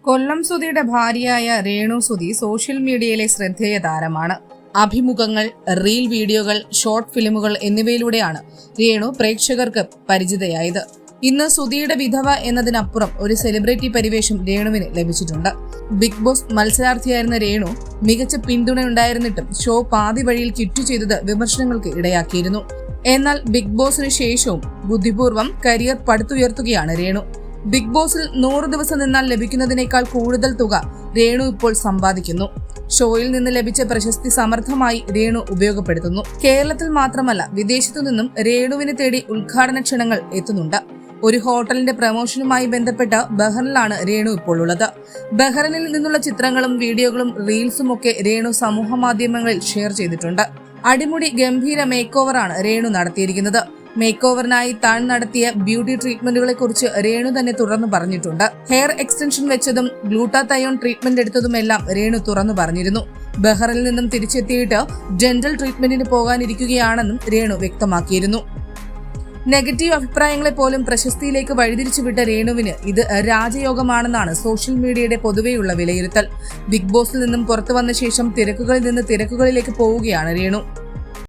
കൊല്ലം സുധിയുടെ ഭാര്യയായ രേണു സുധി സോഷ്യൽ മീഡിയയിലെ ശ്രദ്ധേയ താരമാണ്. അഭിമുഖങ്ങൾ, റീൽ വീഡിയോകൾ, ഷോർട്ട് ഫിലിമുകൾ എന്നിവയിലൂടെയാണ് രേണു പ്രേക്ഷകർക്ക് പരിചിതയായത്. ഇന്ന് സുധിയുടെ വിധവ എന്നതിനപ്പുറം ഒരു സെലിബ്രിറ്റി പരിവേഷം രേണുവിന് ലഭിച്ചിട്ടുണ്ട്. ബിഗ് ബോസ് മത്സരാർത്ഥിയായിരുന്ന രേണു മികച്ച പിന്തുണയുണ്ടായിരുന്നിട്ടും ഷോ പാതി വഴിയിൽ ക്വിറ്റ് ചെയ്തത് വിമർശനങ്ങൾക്ക് ഇടയാക്കിയിരുന്നു. എന്നാൽ ബിഗ് ബോസിന് ശേഷവും ബുദ്ധിപൂർവ്വം കരിയർ പടുത്തുയർത്തുകയാണ് രേണു. ബിഗ് ബോസിൽ 100 ദിവസം നിന്നാൽ ലഭിക്കുന്നതിനേക്കാൾ കൂടുതൽ തുക രേണു ഇപ്പോൾ സമ്പാദിക്കുന്നു. ഷോയിൽ നിന്ന് ലഭിച്ച പ്രശസ്തി സമർത്ഥമായി രേണു ഉപയോഗപ്പെടുത്തുന്നു. കേരളത്തിൽ മാത്രമല്ല, വിദേശത്തു നിന്നും രേണുവിനെ തേടി ഉദ്ഘാടന ക്ഷണങ്ങൾ എത്തുന്നുണ്ട്. ഒരു ഹോട്ടലിന്റെ പ്രമോഷനുമായി ബന്ധപ്പെട്ട ബഹ്റിനിലാണ് രേണു ഇപ്പോൾ ഉള്ളത്. ബഹ്റിനിൽ നിന്നുള്ള ചിത്രങ്ങളും വീഡിയോകളും റീൽസും ഒക്കെ രേണു സമൂഹ മാധ്യമങ്ങളിൽ ഷെയർ ചെയ്തിട്ടുണ്ട്. അടിമുടി ഗംഭീര മേക്ക് ഓവറാണ് രേണു നടത്തിയിരിക്കുന്നത്. മേക്ക് ഓവറിനായി താൻ നടത്തിയ ബ്യൂട്ടി ട്രീറ്റ്മെന്റുകളെ കുറിച്ച് രേണു തന്നെ തുറന്നു പറഞ്ഞിട്ടുണ്ട്. ഹെയർ എക്സ്റ്റൻഷൻ വെച്ചതും ഗ്ലൂട്ടാതയോൺ ട്രീറ്റ്മെന്റ് എടുത്തതുമെല്ലാം രേണു തുറന്നു പറഞ്ഞിരുന്നു. ബഹ്റിനിൽ നിന്നും തിരിച്ചെത്തിയിട്ട് ഡെന്റൽ ട്രീറ്റ്മെന്റിന് പോകാനിരിക്കുകയാണെന്നും രേണു വ്യക്തമാക്കിയിരുന്നു. നെഗറ്റീവ് അഭിപ്രായങ്ങളെ പോലും പ്രശസ്തിയിലേക്ക് വഴിതിരിച്ചുവിട്ട രേണുവിന് ഇത് രാജയോഗമാണെന്നാണ് സോഷ്യൽ മീഡിയയുടെ പൊതുവെയുള്ള വിലയിരുത്തൽ. ബിഗ് ബോസിൽ നിന്നും പുറത്തു വന്ന ശേഷം തിരക്കുകളിൽ നിന്ന് തിരക്കുകളിലേക്ക് പോവുകയാണ് രേണു.